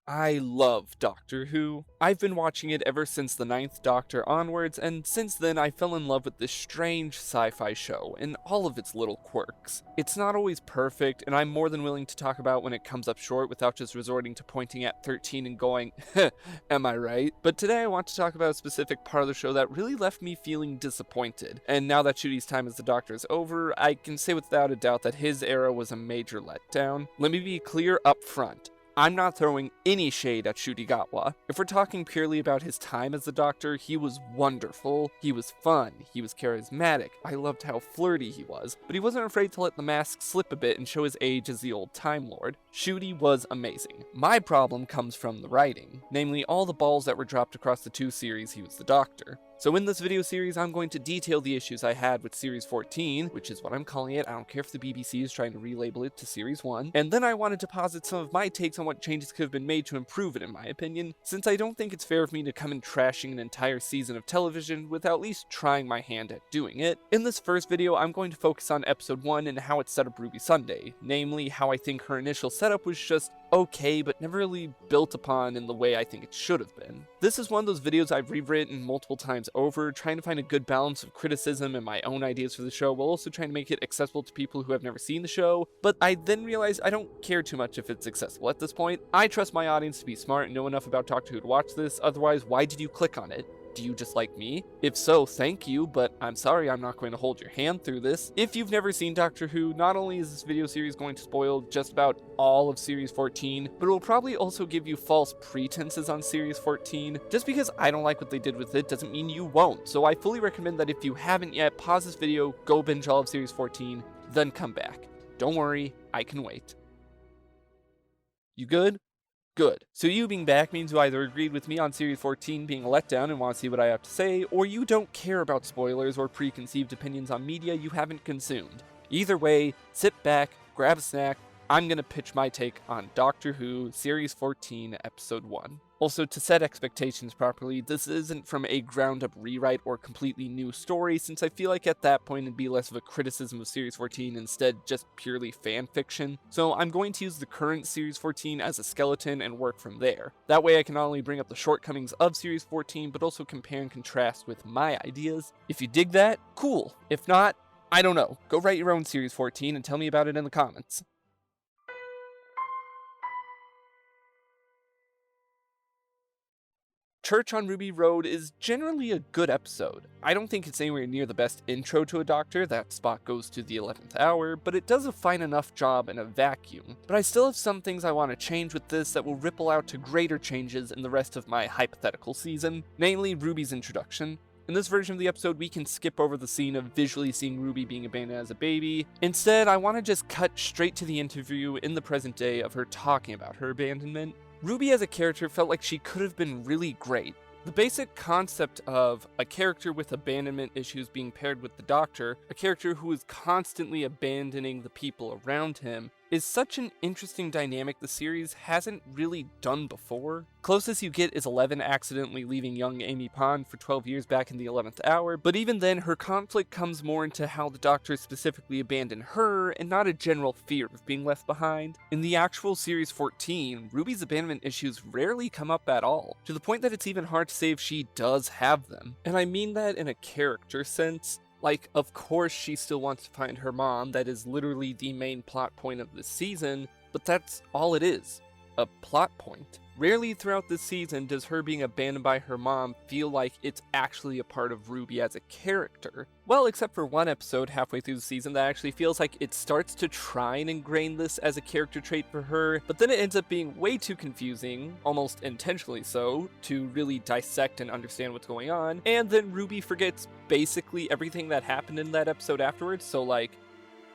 I love Doctor Who. I've been watching it ever since the Ninth Doctor onwards, and since then I fell in love with this strange sci-fi show and all of its little quirks. It's not always perfect, and I'm more than willing to talk about when it comes up short without just resorting to pointing at 13 and going, am I right? But today I want to talk about a specific part of the show that really left me feeling disappointed. And now that Ncuti's time as the Doctor is over, I can say without a doubt that his era was a major letdown. Let me be clear up front. I'm not throwing any shade at Ncuti Gatwa. If we're talking purely about his time as the Doctor, he was wonderful, he was fun, he was charismatic, I loved how flirty he was, but he wasn't afraid to let the mask slip a bit and show his age as the old Time Lord. Ncuti was amazing. My problem comes from the writing, namely all the balls that were dropped across the two series he was the Doctor. So in this video series, I'm going to detail the issues I had with Series 14, which is what I'm calling it. I don't care if the BBC is trying to relabel it to Series 1. And then I wanted to posit some of my takes on what changes could have been made to improve it in my opinion, since I don't think it's fair of me to come in trashing an entire season of television without at least trying my hand at doing it. In this first video, I'm going to focus on Episode 1 and how it set up Ruby Sunday, namely how I think her initial setup was just okay, but never really built upon in the way I think it should have been. This is one of those videos I've rewritten multiple times over, trying to find a good balance of criticism and my own ideas for the show, while also trying to make it accessible to people who have never seen the show, but I then realized I don't care too much if it's accessible at this point. I trust my audience to be smart and know enough about Doctor Who to watch this, otherwise why did you click on it? Do you just like me? If so, thank you, but I'm sorry I'm not going to hold your hand through this. If you've never seen Doctor Who, not only is this video series going to spoil just about all of Series 14, but it will probably also give you false pretenses on Series 14. Just because I don't like what they did with it doesn't mean you won't, so I fully recommend that if you haven't yet, pause this video, go binge all of Series 14, then come back. Don't worry, I can wait. You good? Good. So you being back means you either agreed with me on Series 14 being a letdown and want to see what I have to say, or you don't care about spoilers or preconceived opinions on media you haven't consumed. Either way, sit back, grab a snack, I'm gonna pitch my take on Doctor Who Series 14 Episode 1. Also, to set expectations properly, this isn't from a ground-up rewrite or completely new story, since I feel like at that point it'd be less of a criticism of Series 14, instead just purely fanfiction. So I'm going to use the current Series 14 as a skeleton and work from there. That way I can not only bring up the shortcomings of Series 14, but also compare and contrast with my ideas. If you dig that, cool. If not, I don't know. Go write your own Series 14 and tell me about it in the comments. Church on Ruby Road is generally a good episode. I don't think it's anywhere near the best intro to a Doctor, that spot goes to the 11th hour, but it does a fine enough job in a vacuum. But I still have some things I want to change with this that will ripple out to greater changes in the rest of my hypothetical season, namely Ruby's introduction. In this version of the episode, we can skip over the scene of visually seeing Ruby being abandoned as a baby. Instead, I want to just cut straight to the interview in the present day of her talking about her abandonment. Ruby as a character felt like she could have been really great. The basic concept of a character with abandonment issues being paired with the Doctor, a character who is constantly abandoning the people around him, is such an interesting dynamic the series hasn't really done before. Closest you get is 11 accidentally leaving young Amy Pond for 12 years back in the 11th hour, but even then her conflict comes more into how the Doctor specifically abandoned her and not a general fear of being left behind. In the actual Series 14, Ruby's abandonment issues rarely come up at all, to the point that it's even hard to say if she does have them. And I mean that in a character sense. Like, of course she still wants to find her mom, that is literally the main plot point of this season, but that's all it is, a plot point. Rarely throughout this season does her being abandoned by her mom feel like it's actually a part of Ruby as a character. Well, except for one episode halfway through the season that actually feels like it starts to try and ingrain this as a character trait for her, but then it ends up being way too confusing, almost intentionally so, to really dissect and understand what's going on, and then Ruby forgets basically everything that happened in that episode afterwards, so like,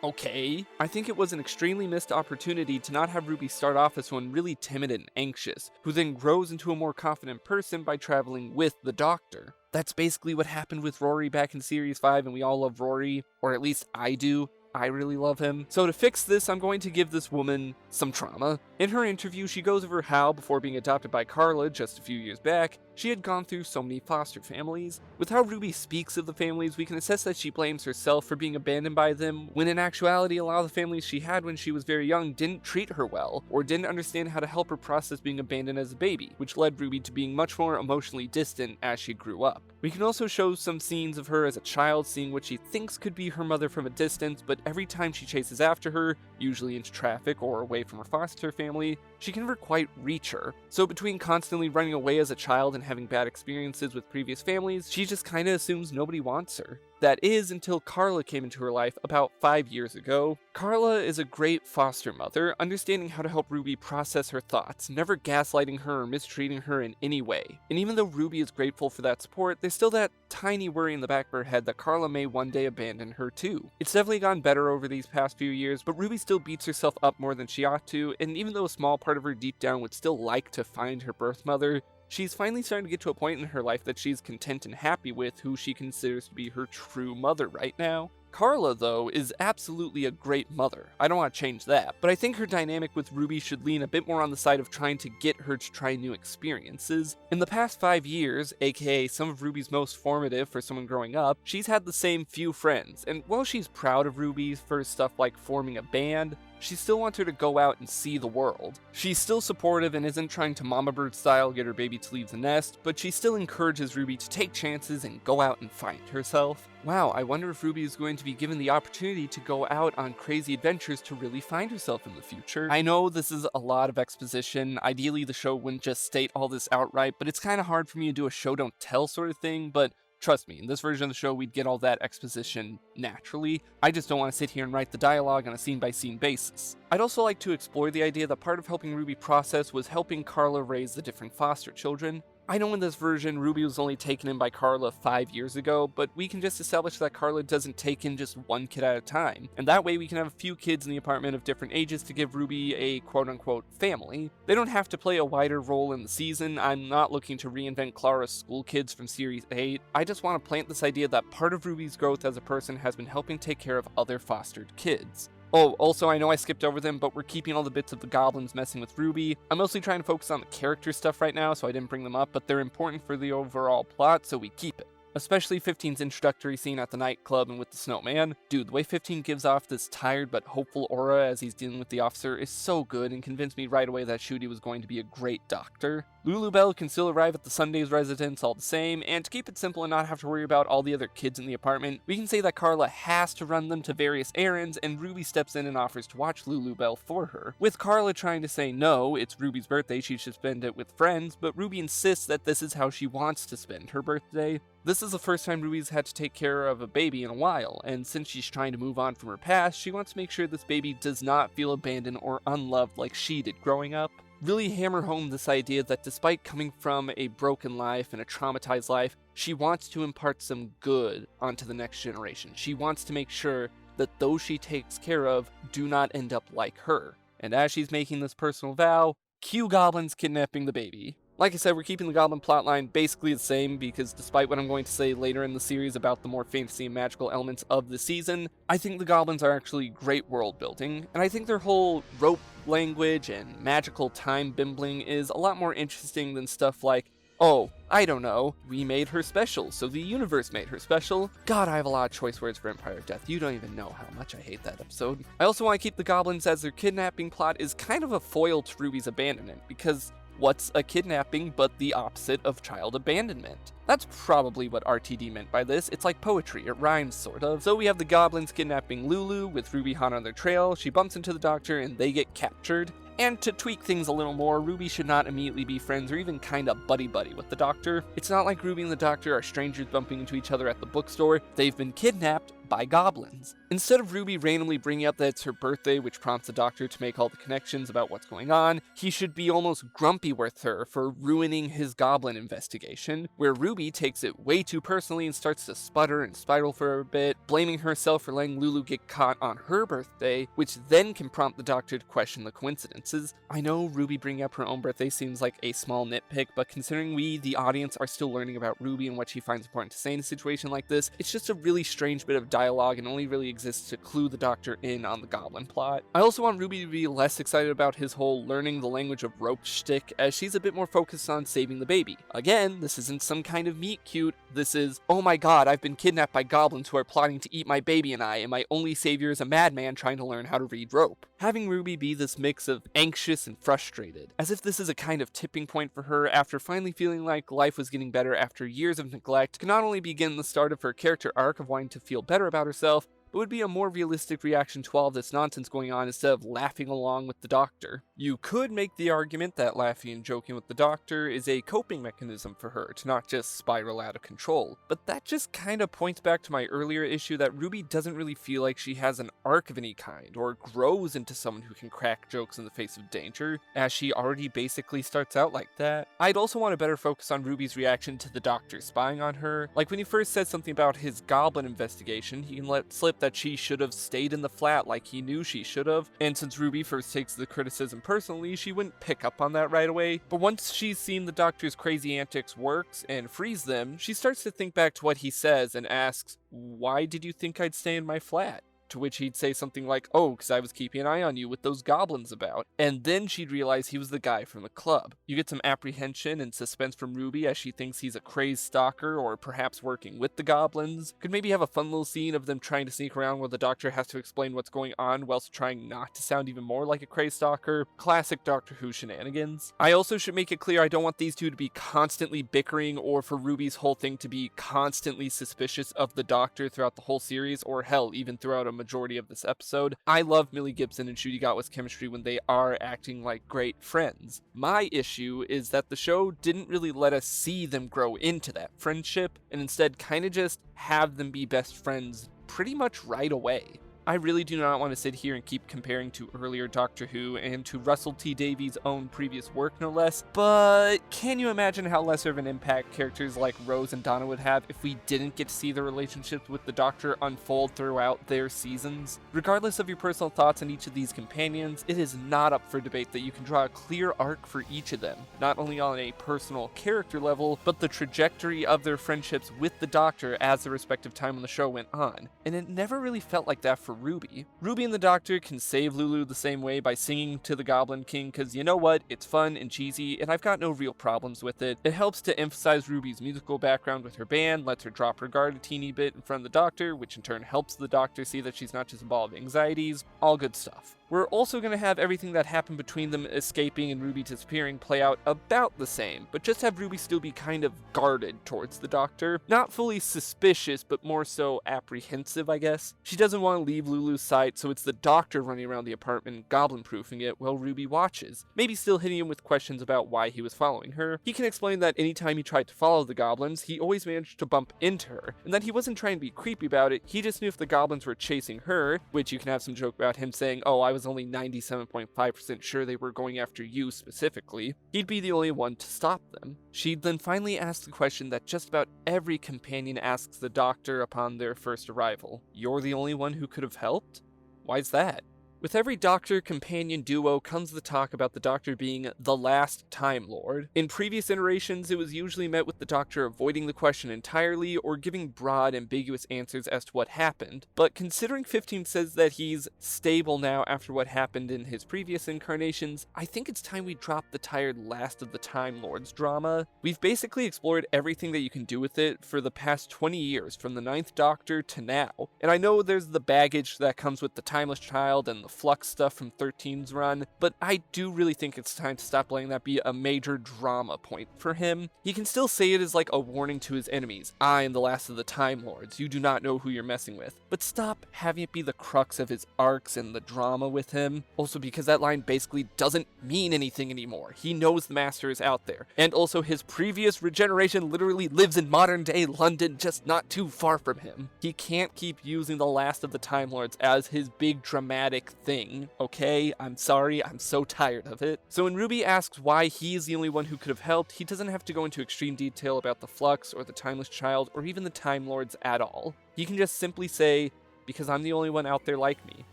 okay. I think it was an extremely missed opportunity to not have Ruby start off as someone really timid and anxious, who then grows into a more confident person by traveling with the Doctor. That's basically what happened with Rory back in Series 5, and we all love Rory, or at least I do. I really love him. So to fix this, I'm going to give this woman some trauma. In her interview, she goes over how, before being adopted by Carla just a few years back, she had gone through so many foster families. With how Ruby speaks of the families, we can assess that she blames herself for being abandoned by them, when in actuality a lot of the families she had when she was very young didn't treat her well, or didn't understand how to help her process being abandoned as a baby, which led Ruby to being much more emotionally distant as she grew up. We can also show some scenes of her as a child seeing what she thinks could be her mother from a distance, but every time she chases after her, usually into traffic or away from her foster family, she can never quite reach her. So between constantly running away as a child and having bad experiences with previous families, she just kinda assumes nobody wants her. That is until Carla came into her life about 5 years ago. Carla is a great foster mother, understanding how to help Ruby process her thoughts, never gaslighting her or mistreating her in any way. And even though Ruby is grateful for that support, there's still that tiny worry in the back of her head that Carla may one day abandon her too. It's definitely gone better over these past few years, but Ruby still beats herself up more than she ought to, and even though a small part of her deep down would still like to find her birth mother, she's finally starting to get to a point in her life that she's content and happy with who she considers to be her true mother right now. Carla, though, is absolutely a great mother. I don't want to change that, but I think her dynamic with Ruby should lean a bit more on the side of trying to get her to try new experiences. In the past 5 years, aka some of Ruby's most formative for someone growing up, she's had the same few friends, and while she's proud of Ruby for stuff like forming a band, she still wants her to go out and see the world. She's still supportive and isn't trying to mama bird style get her baby to leave the nest, but she still encourages Ruby to take chances and go out and find herself. Wow, I wonder if Ruby is going to be given the opportunity to go out on crazy adventures to really find herself in the future. I know this is a lot of exposition. Ideally, the show wouldn't just state all this outright, but it's kind of hard for me to do a show don't tell sort of thing, but trust me, in this version of the show, we'd get all that exposition naturally. I just don't want to sit here and write the dialogue on a scene-by-scene basis. I'd also like to explore the idea that part of helping Ruby process was helping Carla raise the different foster children. I know in this version, Ruby was only taken in by Carla 5 years ago, but we can just establish that Carla doesn't take in just one kid at a time, and that way we can have a few kids in the apartment of different ages to give Ruby a quote-unquote family. They don't have to play a wider role in the season. I'm not looking to reinvent Clara's school kids from Series 8. I just want to plant this idea that part of Ruby's growth as a person has been helping take care of other fostered kids. Oh, also, I know I skipped over them, but we're keeping all the bits of the goblins messing with Ruby. I'm mostly trying to focus on the character stuff right now, so I didn't bring them up, but they're important for the overall plot, so we keep it. Especially 15's introductory scene at the nightclub and with the snowman. Dude, the way 15 gives off this tired but hopeful aura as he's dealing with the officer is so good and convinced me right away that Ncuti was going to be a great doctor. Lulubelle can still arrive at the Sunday's residence all the same, and to keep it simple and not have to worry about all the other kids in the apartment, we can say that Carla has to run them to various errands, and Ruby steps in and offers to watch Lulubelle for her. With Carla trying to say no, it's Ruby's birthday, she should spend it with friends, but Ruby insists that this is how she wants to spend her birthday. This is the first time Ruby's had to take care of a baby in a while, and since she's trying to move on from her past, she wants to make sure this baby does not feel abandoned or unloved like she did growing up. Really hammer home this idea that despite coming from a broken life and a traumatized life, she wants to impart some good onto the next generation. She wants to make sure that those she takes care of do not end up like her. And as she's making this personal vow, cue goblins kidnapping the baby. Like I said, we're keeping the goblin plotline basically the same because despite what I'm going to say later in the series about the more fantasy and magical elements of the season, I think the goblins are actually great world building, and I think their whole rope language and magical time bimbling is a lot more interesting than stuff like, oh, I don't know, we made her special, so the universe made her special. God, I have a lot of choice words for Empire of Death. You don't even know how much I hate that episode. I also want to keep the goblins as their kidnapping plot is kind of a foil to Ruby's abandonment, because what's a kidnapping but the opposite of child abandonment? That's probably what RTD meant by this. It's like poetry, it rhymes sort of. So we have the goblins kidnapping Lulu with Ruby hot on their trail. She bumps into the doctor and they get captured. And to tweak things a little more, Ruby should not immediately be friends or even kinda buddy-buddy with the doctor. It's not like Ruby and the doctor are strangers bumping into each other at the bookstore. They've been kidnapped by goblins. Instead of Ruby randomly bringing up that it's her birthday, which prompts the doctor to make all the connections about what's going on, he should be almost grumpy with her for ruining his goblin investigation, where Ruby takes it way too personally and starts to sputter and spiral for a bit, blaming herself for letting Lulu get caught on her birthday, which then can prompt the doctor to question the coincidences. I know Ruby bringing up her own birthday seems like a small nitpick, but considering we, the audience, are still learning about Ruby and what she finds important to say in a situation like this, it's just a really strange bit of dialogue and only really exists to clue the Doctor in on the Goblin plot. I also want Ruby to be less excited about his whole learning the language of rope shtick, as she's a bit more focused on saving the baby. Again, this isn't some kind of meet cute, this is, oh my god, I've been kidnapped by goblins who are plotting to eat my baby and my only savior is a madman trying to learn how to read rope. Having Ruby be this mix of anxious and frustrated, as if this is a kind of tipping point for her after finally feeling like life was getting better after years of neglect, can not only begin the start of her character arc of wanting to feel better about herself, it would be a more realistic reaction to all of this nonsense going on instead of laughing along with the Doctor. You could make the argument that laughing and joking with the Doctor is a coping mechanism for her to not just spiral out of control, but that just kinda points back to my earlier issue that Ruby doesn't really feel like she has an arc of any kind, or grows into someone who can crack jokes in the face of danger, as she already basically starts out like that. I'd also want to better focus on Ruby's reaction to the Doctor spying on her. Like when he first said something about his goblin investigation, he can let slip that she should have stayed in the flat like he knew she should have, and since Ruby first takes the criticism personally, she wouldn't pick up on that right away. But once she's seen the Doctor's crazy antics works and frees them, she starts to think back to what he says and asks, "Why did you think I'd stay in my flat?" To which he'd say something like, "Oh, because I was keeping an eye on you with those goblins about." And then she'd realize he was the guy from the club. You get some apprehension and suspense from Ruby as she thinks he's a crazed stalker or perhaps working with the goblins. Could maybe have a fun little scene of them trying to sneak around where the Doctor has to explain what's going on whilst trying not to sound even more like a crazed stalker. Classic Doctor Who shenanigans. I also should make it clear I don't want these two to be constantly bickering or for Ruby's whole thing to be constantly suspicious of the Doctor throughout the whole series, or hell, even throughout a majority of this episode. I love Millie Gibson and Ncuti Gatwa's chemistry when they are acting like great friends. My issue is that the show didn't really let us see them grow into that friendship, and instead kinda just have them be best friends pretty much right away. I really do not want to sit here and keep comparing to earlier Doctor Who and to Russell T Davies' own previous work no less, but can you imagine how lesser of an impact characters like Rose and Donna would have if we didn't get to see their relationships with the Doctor unfold throughout their seasons? Regardless of your personal thoughts on each of these companions, it is not up for debate that you can draw a clear arc for each of them, not only on a personal character level, but the trajectory of their friendships with the Doctor as the respective time on the show went on, and it never really felt like that for Ruby. Ruby and the Doctor can save Lulu the same way by singing to the Goblin King, cause you know what, it's fun and cheesy and I've got no real problems with it. It helps to emphasize Ruby's musical background with her band, lets her drop her guard a teeny bit in front of the Doctor, which in turn helps the Doctor see that she's not just a ball of anxieties. All good stuff. We're also going to have everything that happened between them escaping and Ruby disappearing play out about the same, but just have Ruby still be kind of guarded towards the Doctor. Not fully suspicious, but more so apprehensive, I guess. She doesn't want to leave Lulu's sight, so it's the Doctor running around the apartment goblin-proofing it while Ruby watches, maybe still hitting him with questions about why he was following her. He can explain that anytime he tried to follow the goblins, he always managed to bump into her, and that he wasn't trying to be creepy about it, he just knew if the goblins were chasing her, which you can have some joke about him saying, "Oh, I was only 97.5% sure they were going after you specifically," he'd be the only one to stop them. She'd then finally ask the question that just about every companion asks the Doctor upon their first arrival. "You're the only one who could have helped? Why's that?" With every Doctor-companion duo comes the talk about the Doctor being the last Time Lord. In previous iterations, it was usually met with the Doctor avoiding the question entirely or giving broad, ambiguous answers as to what happened. But considering 15 says that he's stable now after what happened in his previous incarnations, I think it's time we drop the tired last of the Time Lords drama. We've basically explored everything that you can do with it for the past 20 years, from the 9th Doctor to now. And I know there's the baggage that comes with the Timeless Child and the Flux stuff from 13's run, but I do really think it's time to stop letting that be a major drama point for him. He can still say it as like a warning to his enemies. "I am the last of the Time Lords, you do not know who you're messing with." But stop having it be the crux of his arcs and the drama with him. Also because that line basically doesn't mean anything anymore. He knows the Master is out there. And also his previous regeneration literally lives in modern day London, just not too far from him. He can't keep using the last of the Time Lords as his big dramatic thing, okay? I'm sorry, I'm so tired of it. So when Ruby asks why he is the only one who could have helped, he doesn't have to go into extreme detail about the Flux or the Timeless Child or even the Time Lords at all. He can just simply say, "Because I'm the only one out there like me.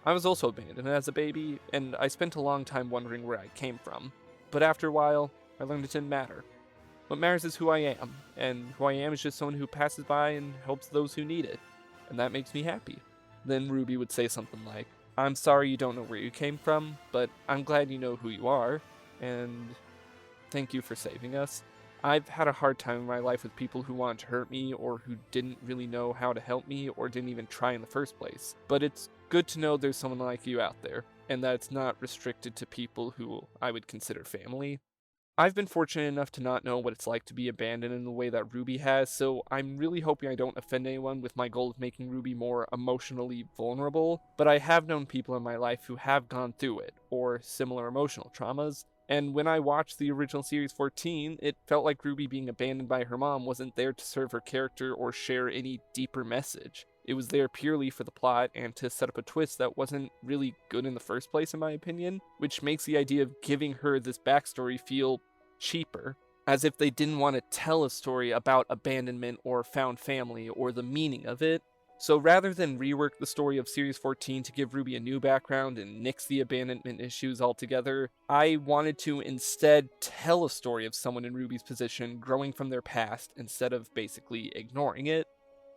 I was also abandoned as a baby, and I spent a long time wondering where I came from. But after a while, I learned it didn't matter. What matters is who I am, and who I am is just someone who passes by and helps those who need it. and that makes me happy. Then Ruby would say something like, I'm sorry you don't know where you came from, but I'm glad you know who you are, and thank you for saving us. I've had a hard time in my life with people who wanted to hurt me or who didn't really know how to help me or didn't even try in the first place. But it's good to know there's someone like you out there, and that it's not restricted to people who I would consider family. I've been fortunate enough to not know what it's like to be abandoned in the way that Ruby has, so I'm really hoping I don't offend anyone with my goal of making Ruby more emotionally vulnerable, but I have known people in my life who have gone through it, or similar emotional traumas, and when I watched the original Series 14, it felt like Ruby being abandoned by her mom wasn't there to serve her character or share any deeper message. It was there purely for the plot and to set up a twist that wasn't really good in the first place, in my opinion, which makes the idea of giving her this backstory feel cheaper, as if they didn't want to tell a story about abandonment or found family or the meaning of it. So rather than rework the story of Series 14 to give Ruby a new background and nix the abandonment issues altogether, I wanted to instead tell a story of someone in Ruby's position growing from their past instead of basically ignoring it.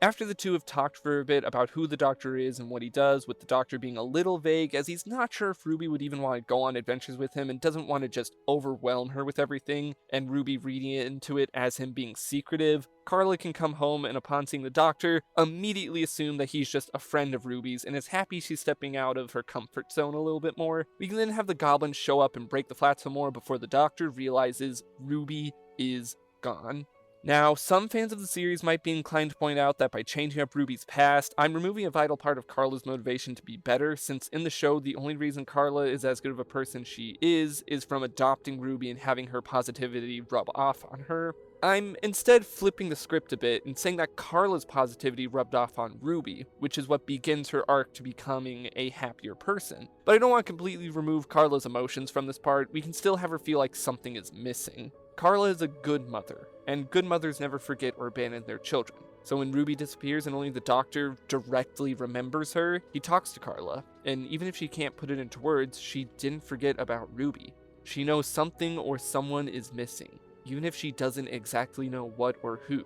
After the two have talked for a bit about who the Doctor is and what he does, with the Doctor being a little vague as he's not sure if Ruby would even want to go on adventures with him and doesn't want to just overwhelm her with everything, and Ruby reading into it as him being secretive, Carla can come home and upon seeing the Doctor, immediately assume that he's just a friend of Ruby's and is happy she's stepping out of her comfort zone a little bit more. We can then have the goblins show up and break the flat some more before the Doctor realizes Ruby is gone. Now, some fans of the series might be inclined to point out that by changing up Ruby's past, I'm removing a vital part of Carla's motivation to be better, since in the show, the only reason Carla is as good of a person she is from adopting Ruby and having her positivity rub off on her. I'm instead flipping the script a bit and saying that Carla's positivity rubbed off on Ruby, which is what begins her arc to becoming a happier person. But I don't want to completely remove Carla's emotions from this part. We can still have her feel like something is missing. Carla is a good mother, and good mothers never forget or abandon their children. So when Ruby disappears and only the Doctor directly remembers her, he talks to Carla, and even if she can't put it into words, she didn't forget about Ruby. She knows something or someone is missing, even if she doesn't exactly know what or who,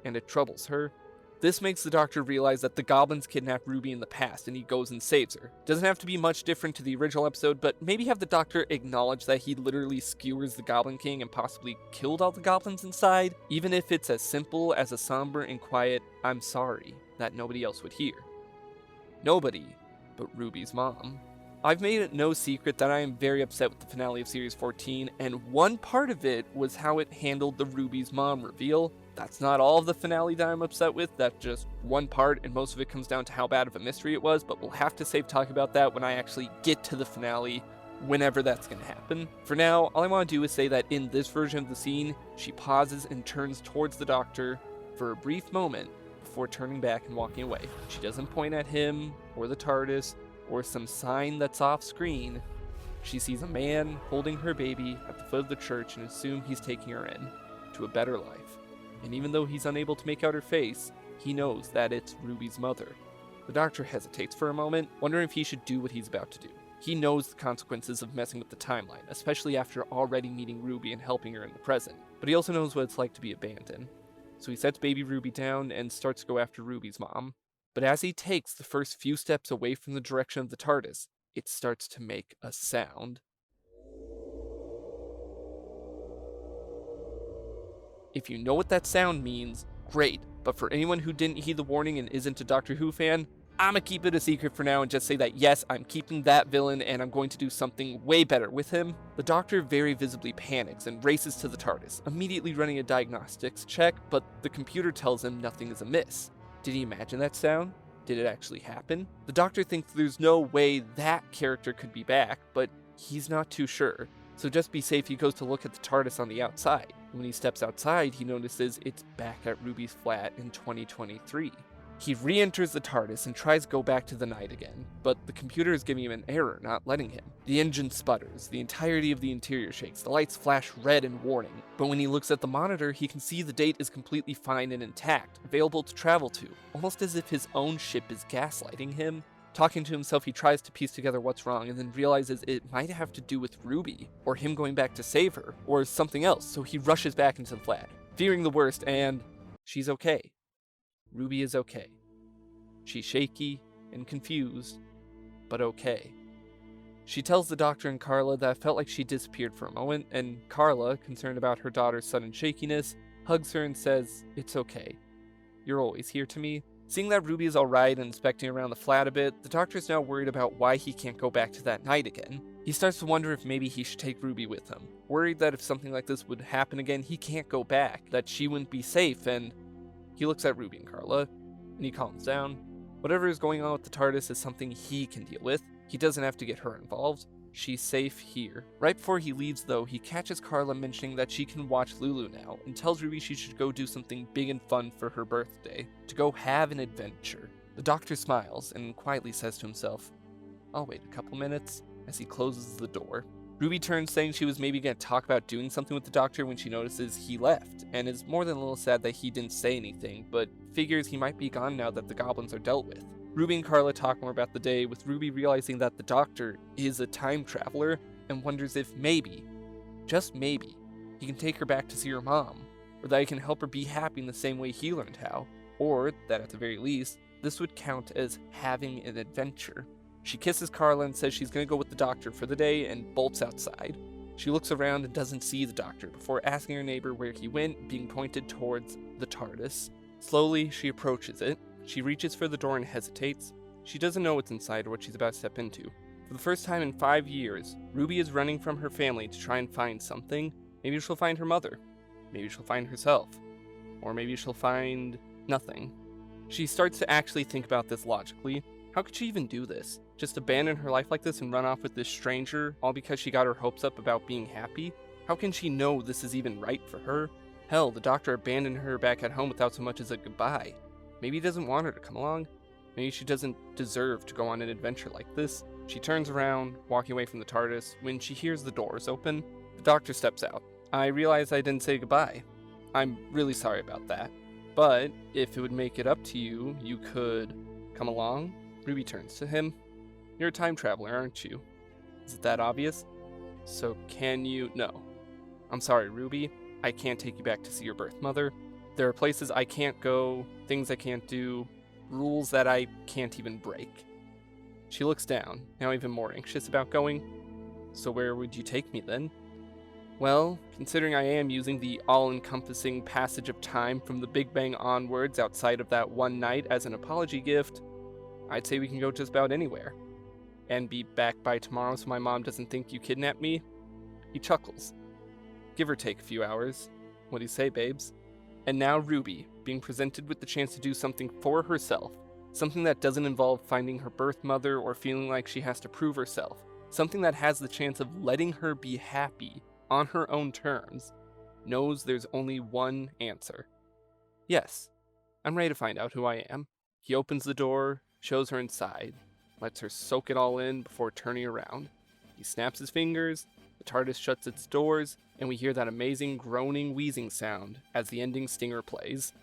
and it troubles her. This makes the Doctor realize that the goblins kidnapped Ruby in the past and he goes and saves her. Doesn't have to be much different to the original episode, but maybe have the Doctor acknowledge that he literally skewers the Goblin King and possibly killed all the goblins inside, even if it's as simple as a somber and quiet "I'm sorry" that nobody else would hear. Nobody but Ruby's mom. I've made it no secret that I am very upset with the finale of Series 14, and one part of it was how it handled the Ruby's mom reveal. That's not all of the finale that I'm upset with, that's just one part, and most of it comes down to how bad of a mystery it was, but we'll have to save talk about that when I actually get to the finale, whenever that's going to happen. For now, all I want to do is say that in this version of the scene, she pauses and turns towards the Doctor for a brief moment before turning back and walking away. She doesn't point at him, or the TARDIS, or some sign that's off screen. She sees a man holding her baby at the foot of the church and assumes he's taking her in to a better life. And even though he's unable to make out her face, he knows that it's Ruby's mother. The Doctor hesitates for a moment, wondering if he should do what he's about to do. He knows the consequences of messing with the timeline, especially after already meeting Ruby and helping her in the present. But he also knows what it's like to be abandoned. So he sets baby Ruby down and starts to go after Ruby's mom. But as he takes the first few steps away from the direction of the TARDIS, it starts to make a sound. If you know what that sound means, great, but for anyone who didn't heed the warning and isn't a Doctor Who fan, I'ma keep it a secret for now and just say that yes, I'm keeping that villain and I'm going to do something way better with him. The Doctor very visibly panics and races to the TARDIS, immediately running a diagnostics check, but the computer tells him nothing is amiss. Did he imagine that sound? Did it actually happen? The Doctor thinks there's no way that character could be back, but he's not too sure. So just be safe, he goes to look at the TARDIS on the outside. When he steps outside, he notices it's back at Ruby's flat in 2023. He re-enters the TARDIS and tries to go back to the night again, but the computer is giving him an error, not letting him. The engine sputters, the entirety of the interior shakes, the lights flash red in warning, but when he looks at the monitor, he can see the date is completely fine and intact, available to travel to, almost as if his own ship is gaslighting him. Talking to himself, he tries to piece together what's wrong and then realizes it might have to do with Ruby, or him going back to save her, or something else, so he rushes back into the flat, fearing the worst, and she's okay. Ruby is okay. She's shaky and confused, but okay. She tells the doctor and Carla that it felt like she disappeared for a moment, and Carla, concerned about her daughter's sudden shakiness, hugs her and says, "It's okay. You're always here to me." Seeing that Ruby is alright and inspecting around the flat a bit, the doctor's now worried about why he can't go back to that night again. He starts to wonder if maybe he should take Ruby with him, worried that if something like this would happen again, he can't go back, that she wouldn't be safe, and he looks at Ruby and Carla, and he calms down. Whatever is going on with the TARDIS is something he can deal with. He doesn't have to get her involved. She's safe here. Right before he leaves, though, he catches Carla mentioning that she can watch Lulu now, and tells Ruby she should go do something big and fun for her birthday, to go have an adventure. The doctor smiles and quietly says to himself, "I'll wait a couple minutes," as he closes the door. Ruby turns, saying she was maybe going to talk about doing something with the doctor when she notices he left, and is more than a little sad that he didn't say anything, but figures he might be gone now that the goblins are dealt with. Ruby and Carla talk more about the day, with Ruby realizing that the doctor is a time traveler and wonders if maybe, just maybe, he can take her back to see her mom, or that he can help her be happy in the same way he learned how, or that at the very least, this would count as having an adventure. She kisses Carla and says she's going to go with the doctor for the day and bolts outside. She looks around and doesn't see the doctor before asking her neighbor where he went, being pointed towards the TARDIS. Slowly, she approaches it. She reaches for the door and hesitates. She doesn't know what's inside or what she's about to step into. For the first time in 5 years, Ruby is running from her family to try and find something. Maybe she'll find her mother. Maybe she'll find herself. Or maybe she'll find nothing. She starts to actually think about this logically. How could she even do this? Just abandon her life like this and run off with this stranger, all because she got her hopes up about being happy? How can she know this is even right for her? Hell, the doctor abandoned her back at home without so much as a goodbye. Maybe he doesn't want her to come along. Maybe she doesn't deserve to go on an adventure like this. She turns around, walking away from the TARDIS, when she hears the doors open. The doctor steps out. "I realize I didn't say goodbye. I'm really sorry about that. But if it would make it up to you, you could come along." Ruby turns to him. "You're a time traveler, aren't you? Is it that obvious? So can you..." "No. I'm sorry, Ruby. I can't take you back to see your birth mother. There are places I can't go, things I can't do, rules that I can't even break." She looks down, now even more anxious about going. "So where would you take me then?" "Well, considering I am using the all-encompassing passage of time from the Big Bang onwards outside of that one night as an apology gift, I'd say we can go just about anywhere. And be back by tomorrow so my mom doesn't think you kidnapped me." He chuckles. "Give or take a few hours. What do you say, babes?" And now Ruby, being presented with the chance to do something for herself, something that doesn't involve finding her birth mother or feeling like she has to prove herself, something that has the chance of letting her be happy on her own terms, knows there's only one answer. "Yes, I'm ready to find out who I am." He opens the door, shows her inside, lets her soak it all in before turning around. He snaps his fingers, the TARDIS shuts its doors, and we hear that amazing groaning, wheezing sound as the ending stinger plays.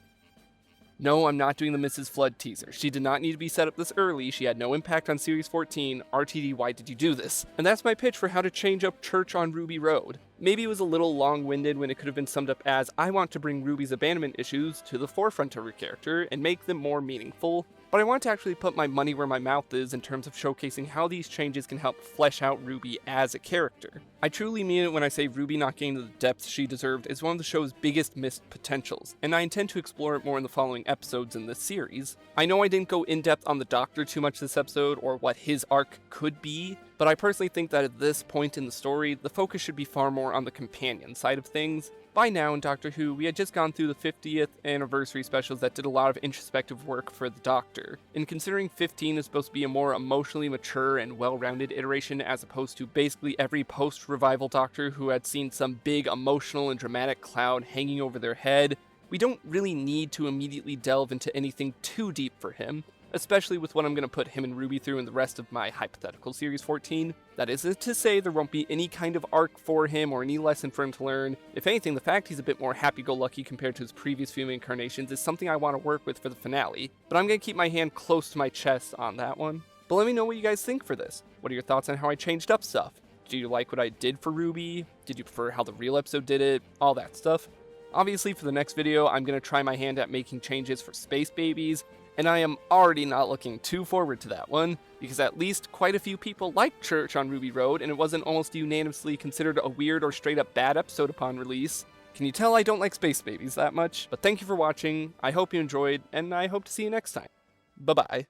No, I'm not doing the Mrs. Flood teaser. She did not need to be set up this early. She had no impact on Series 14. RTD, why did you do this? And that's my pitch for how to change up Church on Ruby Road. Maybe it was a little long-winded when it could have been summed up as, I want to bring Ruby's abandonment issues to the forefront of her character and make them more meaningful. But I want to actually put my money where my mouth is in terms of showcasing how these changes can help flesh out Ruby as a character. I truly mean it when I say Ruby not getting the depth she deserved is one of the show's biggest missed potentials, and I intend to explore it more in the following episodes in this series. I know I didn't go in depth on the Doctor too much this episode or what his arc could be, but I personally think that at this point in the story, the focus should be far more on the companion side of things. By now in Doctor Who, we had just gone through the 50th anniversary specials that did a lot of introspective work for the Doctor, and considering 15 is supposed to be a more emotionally mature and well-rounded iteration as opposed to basically every post-revival Doctor who had seen some big emotional and dramatic cloud hanging over their head, we don't really need to immediately delve into anything too deep for him, especially with what I'm going to put him and Ruby through in the rest of my hypothetical Series 14. That isn't to say there won't be any kind of arc for him or any lesson for him to learn. If anything, the fact he's a bit more happy-go-lucky compared to his previous few incarnations is something I want to work with for the finale, but I'm going to keep my hand close to my chest on that one. But let me know what you guys think for this. What are your thoughts on how I changed up stuff? Do you like what I did for Ruby? Did you prefer how the real episode did it? All that stuff. Obviously, for the next video, I'm going to try my hand at making changes for Space Babies, And I am already not looking too forward to that one, because at least quite a few people liked Church on Ruby Road, and it wasn't almost unanimously considered a weird or straight up bad episode upon release. Can you tell I don't like Space Babies that much? But thank you for watching, I hope you enjoyed, and I hope to see you next time. Bye-bye.